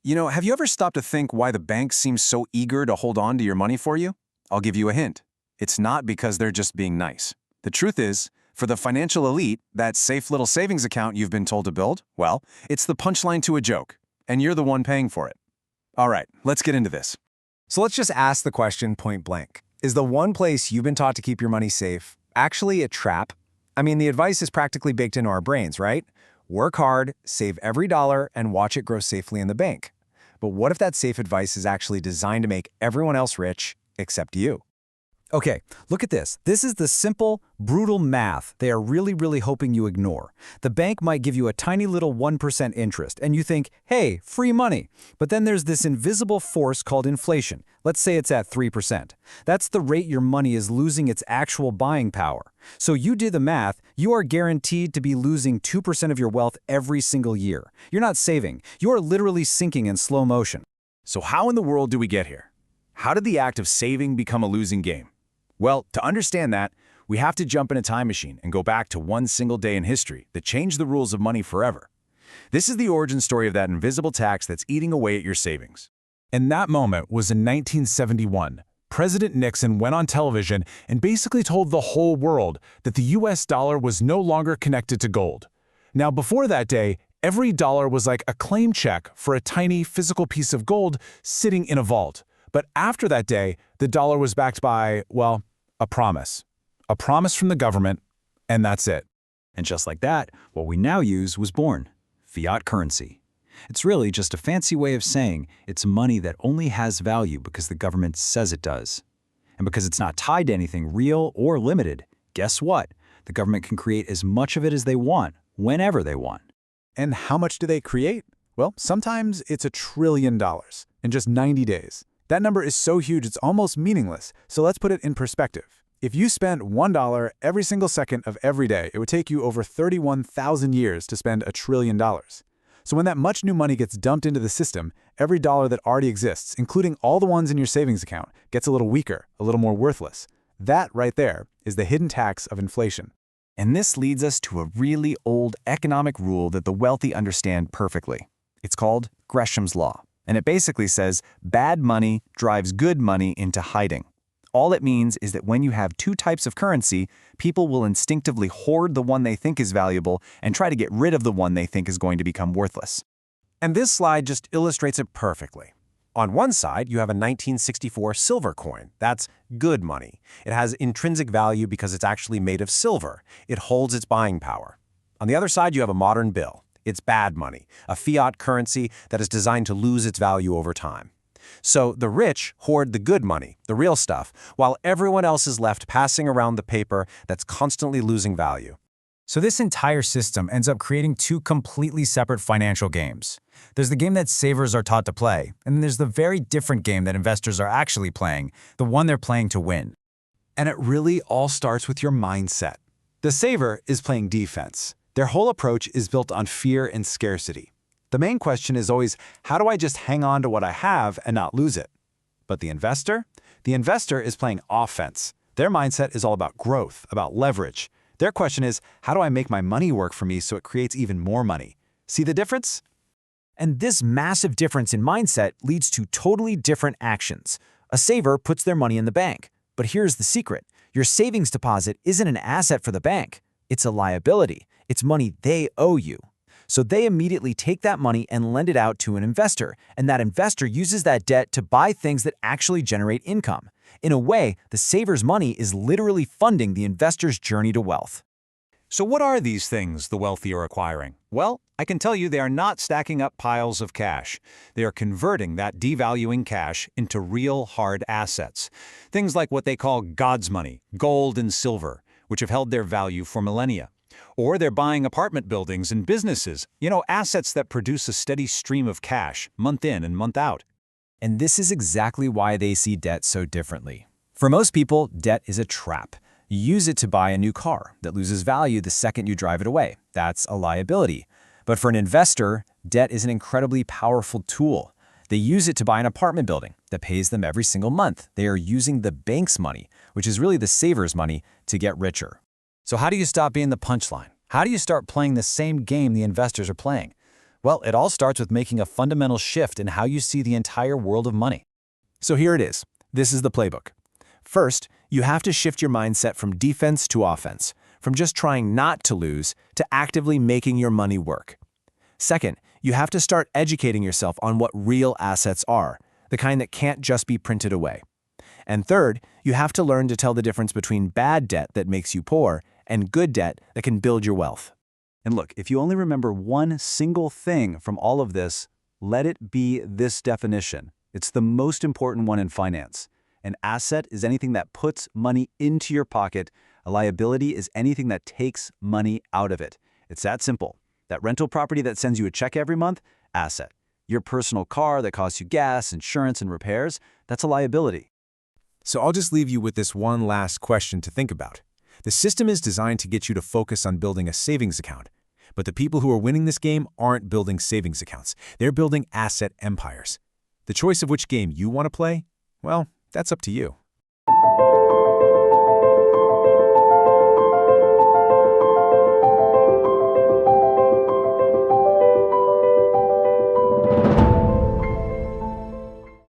Have you ever stopped to think why the bank seems so eager to hold on to your money for you? I'll give you a hint. It's not because they're just being nice. The truth is, for the financial elite, that safe little savings account you've been told to build, well, it's the punchline to a joke, and you're the one paying for it. All right, let's get into this. So let's just ask the question point blank. Is the one place you've been taught to keep your money safe actually a trap? I mean, the advice is practically baked into our brains, right? Work hard, save every dollar, and watch it grow safely in the bank. But what if that safe advice is actually designed to make everyone else rich except you? Okay, look at this. This is the simple, brutal math they are really hoping you ignore. The bank might give you a tiny little 1% interest, and you think, hey, free money. But then there's this invisible force called inflation. Let's say it's at 3%. That's the rate your money is losing its actual buying power. So you do the math, you are guaranteed to be losing 2% of your wealth every single year. You're not saving. You are literally sinking in slow motion. So how in the world do we get here? How did the act of saving become a losing game? Well, to understand that, we have to jump in a time machine and go back to one single day in history that changed the rules of money forever. This is the origin story of that invisible tax that's eating away at your savings. And that moment was in 1971. President Nixon went on television and basically told the whole world that the US dollar was no longer connected to gold. Now, before that day, every dollar was like a claim check for a tiny physical piece of gold sitting in a vault. But after that day, the dollar was backed by, well, a promise. A promise from the government, and that's it. And just like that, what we now use was born: fiat currency. It's really just a fancy way of saying it's money that only has value because the government says it does. And because it's not tied to anything real or limited, guess what? The government can create as much of it as they want, whenever they want. And how much do they create? Well, sometimes it's $1 trillion in just 90 days. That number is so huge it's almost meaningless, so let's put it in perspective. If you spent $1 every single second of every day, it would take you over 31,000 years to spend $1 trillion. So when that much new money gets dumped into the system, every dollar that already exists, including all the ones in your savings account, gets a little weaker, a little more worthless. That right there is the hidden tax of inflation. And this leads us to a really old economic rule that the wealthy understand perfectly. It's called Gresham's Law. And it basically says bad money drives good money into hiding. All it means is that when you have two types of currency, people will instinctively hoard the one they think is valuable and try to get rid of the one they think is going to become worthless. And this slide just illustrates it perfectly. On one side, you have a 1964 silver coin. That's good money. It has intrinsic value because it's actually made of silver. It holds its buying power. On the other side, you have a modern bill. It's bad money, a fiat currency that is designed to lose its value over time. So the rich hoard the good money, the real stuff, while everyone else is left passing around the paper that's constantly losing value. So this entire system ends up creating two completely separate financial games. There's the game that savers are taught to play, and then there's the very different game that investors are actually playing, the one they're playing to win. And it really all starts with your mindset. The saver is playing defense. Their whole approach is built on fear and scarcity. The main question is always, how do I just hang on to what I have and not lose it? But the investor? The investor is playing offense. Their mindset is all about growth, about leverage. Their question is, how do I make my money work for me so it creates even more money? See the difference? And this massive difference in mindset leads to totally different actions. A saver puts their money in the bank. But here's the secret. Your savings deposit isn't an asset for the bank. It's a liability. It's money they owe you. So they immediately take that money and lend it out to an investor, and that investor uses that debt to buy things that actually generate income. In a way, the saver's money is literally funding the investor's journey to wealth. So what are these things the wealthy are acquiring? Well, I can tell you they are not stacking up piles of cash. They are converting that devaluing cash into real hard assets. Things like what they call God's money, gold and silver, which have held their value for millennia. Or they're buying apartment buildings and businesses, assets that produce a steady stream of cash, month in and month out. And this is exactly why they see debt so differently. For most people, debt is a trap. You use it to buy a new car that loses value the second you drive it away. That's a liability. But for an investor, debt is an incredibly powerful tool. They use it to buy an apartment building that pays them every single month. They are using the bank's money, which is really the saver's money, to get richer. So how do you stop being the punchline? How do you start playing the same game the investors are playing? Well, it all starts with making a fundamental shift in how you see the entire world of money. So here it is. This is the playbook. First, you have to shift your mindset from defense to offense, from just trying not to lose to actively making your money work. Second, you have to start educating yourself on what real assets are, the kind that can't just be printed away. And third, you have to learn to tell the difference between bad debt that makes you poor and good debt that can build your wealth. And look, if you only remember one single thing from all of this, let it be this definition. It's the most important one in finance. An asset is anything that puts money into your pocket. A liability is anything that takes money out of it. It's that simple. That rental property that sends you a check every month, asset. Your personal car that costs you gas, insurance, and repairs, that's a liability. So I'll just leave you with this one last question to think about. The system is designed to get you to focus on building a savings account. But the people who are winning this game aren't building savings accounts. They're building asset empires. The choice of which game you want to play, well, that's up to you.